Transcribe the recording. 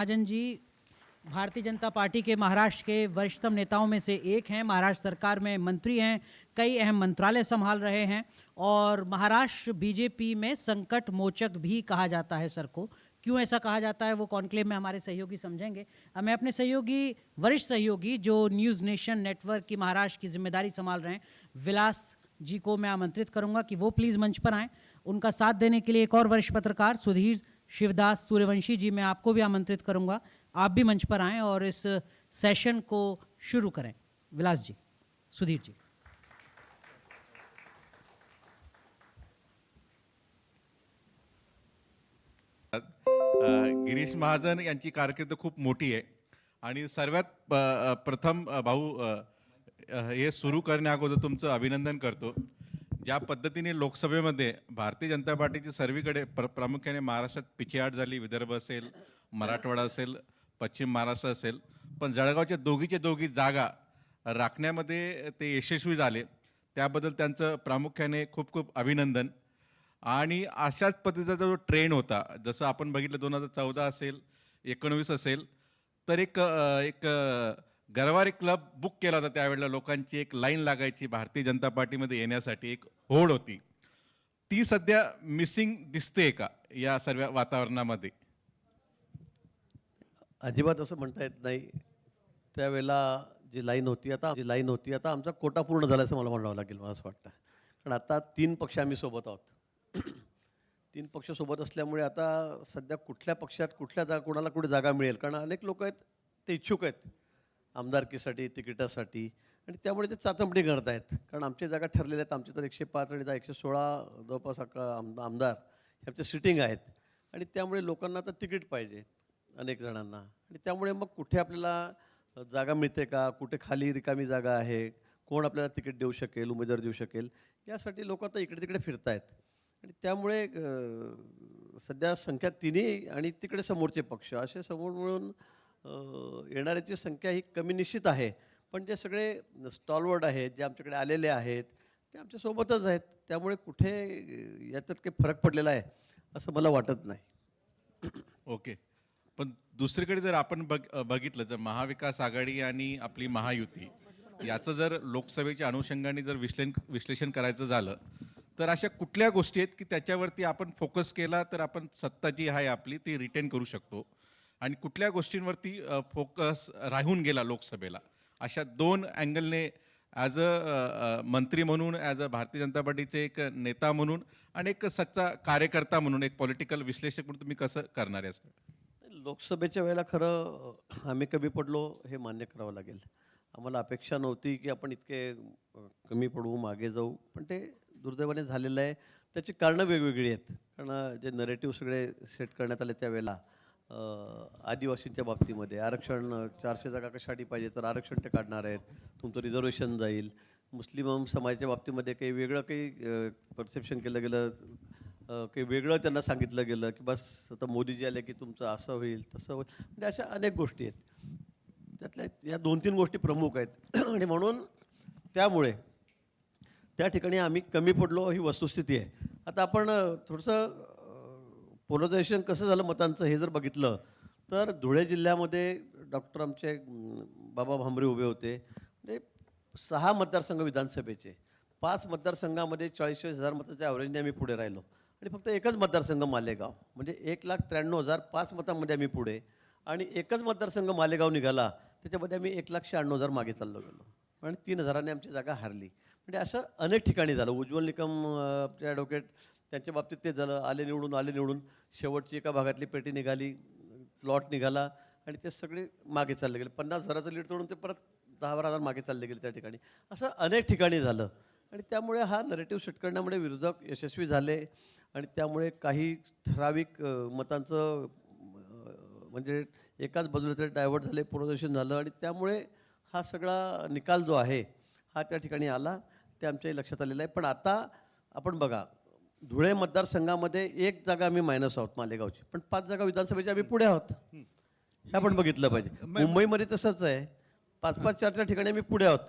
Mahajan ji Bharatiya Janata party के महाराष्ट्र के वरिष्ठतम नेताओं में से एक हैं। महाराष्ट्र सरकार में मंत्री हैं, कई अहम मंत्रालय संभाल रहे हैं और महाराष्ट्र बीजेपी में संकट मोचक भी कहा जाता है सर को। क्यों ऐसा कहा जाता है वो कॉन्क्लेव में हमारे सहयोगी समझेंगे। मैं अपने सहयोगी, वरिष्ठ सहयोगी जो न्यूज़ नेशन नेटवर्क की महाराष्ट्र की जिम्मेदारी संभाल रहे हैं, विलास जी को मैं आमंत्रित करूंगा कि वो प्लीज़ मंच पर आएँ। उनका साथ देने के लिए एक और वरिष्ठ पत्रकार सुधीर शिवदास सूर्यवंशी जी, मैं आपको भी आमंत्रित करूंगा, आप भी मंच पर आएं और इस सेशन को शुरू करें। विलास जी, सुधीर जी। गिरीश महाजन यांची कारकीर्द खूप मोठी आहे आणि सर्वात प्रथम भाऊ हे सुरू करण्याअगोदर तुमचं अभिनंदन करतो। ज्या पद्धतीने लोकसभेमध्ये भारतीय जनता पार्टीची सर्वीकडे प्रामुख्याने महाराष्ट्रात पिछेहाट झाली, विदर्भ असेल, मराठवाडा असेल, पश्चिम महाराष्ट्र असेल, पण जळगावच्या दोघी जागा राखण्यामध्ये ते यशस्वी झाले, त्याबद्दल त्यांचं प्रामुख्याने खूप खूप अभिनंदन। आणि अशाच पद्धतीचा जो ट्रेंड होता, जसं आपण बघितलं 2014 असेल, 19 असेल, तर एक गरवारे क्लब बुक केला होता। त्यावेळेला लोकांची एक लाईन लागायची भारतीय जनता पार्टीमध्ये येण्यासाठी, एक होड होती, ती सध्या मिसिंग दिसते का या सर्व वातावरणामध्ये? अजिबात असं म्हणता येत नाही। त्यावेळेला जी लाईन होती, आता आमचा कोटा पूर्ण झाला असं मला म्हणावं लागेल, मला असं वाटतं। कारण आता 3 पक्ष आम्ही सोबत आहोत। 3 पक्ष सोबत असल्यामुळे आता सध्या कुठल्या पक्षात कोणाला कुठे जागा मिळेल, कारण अनेक लोक आहेत ते इच्छुक आहेत आमदारकीसाठी, तिकिटासाठी, आणि त्यामुळे ते चाचपणी करत आहेत। कारण आमच्या जागा ठरलेल्या आहेत, आमचे तर 105 आणि 116 जवळपास आमदार हे आमचे सिटिंग आहेत, आणि त्यामुळे लोकांना आता तिकीट पाहिजे अनेक जणांना, आणि त्यामुळे मग कुठे आपल्याला जागा मिळते का, कुठे खाली रिकामी जागा आहे, कोण आपल्याला तिकीट देऊ शकेल, उमेदवार देऊ शकेल, यासाठी लोक आता इकडे तिकडे फिरत आहेत। आणि त्यामुळे सध्या संख्या तिन्ही आणि तिकडे समोरचे पक्ष असे समोर मिळून येणाऱ्याची संख्या ही कमी निश्चित आहे। पण जे सगळे स्टॉलवर्ड आहेत, जे आमच्याकडे आलेले आहेत, ते आमच्यासोबतच आहेत, त्यामुळे कुठे याच्यात काही फरक पडलेला आहे असं मला वाटत नाही। ओके, पण दुसरीकडे जर आपण बघितलं तर महाविकास आघाडी आणि आपली महायुती याचं जर लोकसभेच्या अनुषंगाने जर विश्लेषण करायचं झालं तर अशा कुठल्या गोष्टी आहेत की त्याच्यावरती आपण फोकस केला तर आपण सत्ता जी आहे आपली ती रिटेन करू शकतो, आणि कुठल्या गोष्टींवरती फोकस राहून गेला लोकसभेला? अशा 2 अँगलने ॲज अ मंत्री म्हणून, ॲज अ भारतीय जनता पार्टीचे एक नेता म्हणून आणि एक सच्चा कार्यकर्ता म्हणून, एक पॉलिटिकल विश्लेषक म्हणून तुम्ही कसं करणार आहे? लोकसभेच्या वेळेला खरं आम्ही कमी पडलो हे मान्य करावं लागेल। आम्हाला अपेक्षा नव्हती की आपण इतके कमी पडू, मागे जाऊ, पण ते दुर्दैवाने झालेलं आहे। त्याची कारणं वेगवेगळी आहेत, कारण जे नरेटिव्ह सगळे सेट करण्यात आले त्यावेळेला आदिवासींच्या बाबतीमध्ये आरक्षण 400 जागा कशासाठी पाहिजे, तर आरक्षण ते काढणार आहेत, तुमचं रिझर्वेशन जाईल। मुस्लिम समाजाच्या बाबतीमध्ये काही वेगळं काही परसेप्शन केलं गेलं, काही वेगळं त्यांना सांगितलं गेलं की बस आता मोदीजी आले की तुमचं असं होईल तसं होईल, म्हणजे अशा अनेक गोष्टी आहेत। त्यातल्या या 2-3 गोष्टी प्रमुख आहेत आणि म्हणून त्यामुळे त्या ठिकाणी आम्ही कमी पडलो ही वस्तुस्थिती आहे। आता आपण थोडंसं पोलरायझेशन कसं झालं मतांचं हे जर बघितलं तर धुळे जिल्ह्यामध्ये डॉक्टर आमचे बाबा भामरे उभे होते, म्हणजे 6 मतदारसंघ विधानसभेचे, 5 मतदारसंघामध्ये 40,000 मताच्या ॲव्हरेजने आम्ही पुढे राहिलो, आणि फक्त एकच मतदारसंघ मालेगाव, म्हणजे 1,93,000 5 मतांमध्ये आम्ही पुढे, आणि एकच मतदारसंघ मालेगाव निघाला त्याच्यामध्ये आम्ही 1,96,000 मागे चाललो गेलो, आणि 3,000ने आमची जागा हारली। म्हणजे असं अनेक ठिकाणी झालं। उज्ज्वल निकम आपले ॲडव्होकेट त्यांच्या बाबतीत ते झालं, आले निवडून शेवटची एका भागातली पेटी निघाली, प्लॉट निघाला, आणि ते सगळे मागे चालले गेले। 50,000चं लीड तोडून ते परत 10-12,000 मागे चालले गेले त्या ठिकाणी। असं अनेक ठिकाणी झालं, आणि त्यामुळे हा नरेटिव्ह सेट करण्यामुळे विरोधक यशस्वी झाले, आणि त्यामुळे काही ठराविक मतांचं म्हणजे एकाच बाजूला तरी डायव्हर्ट झाले, पोलरायझेशन झालं, आणि त्यामुळे हा सगळा निकाल जो आहे हा त्या ठिकाणी आला, ते आमच्याही लक्षात आलेलं आहे। पण आता आपण बघा, धुळे मतदारसंघामध्ये 1 जागा आम्ही मायनस आहोत मालेगावची, पण 5 जागा विधानसभेच्या आम्ही पुढे आहोत, हे आपण बघितलं पाहिजे। मुंबईमध्ये तसंच आहे, 5-5, 4-4 ठिकाणी आम्ही पुढे आहोत।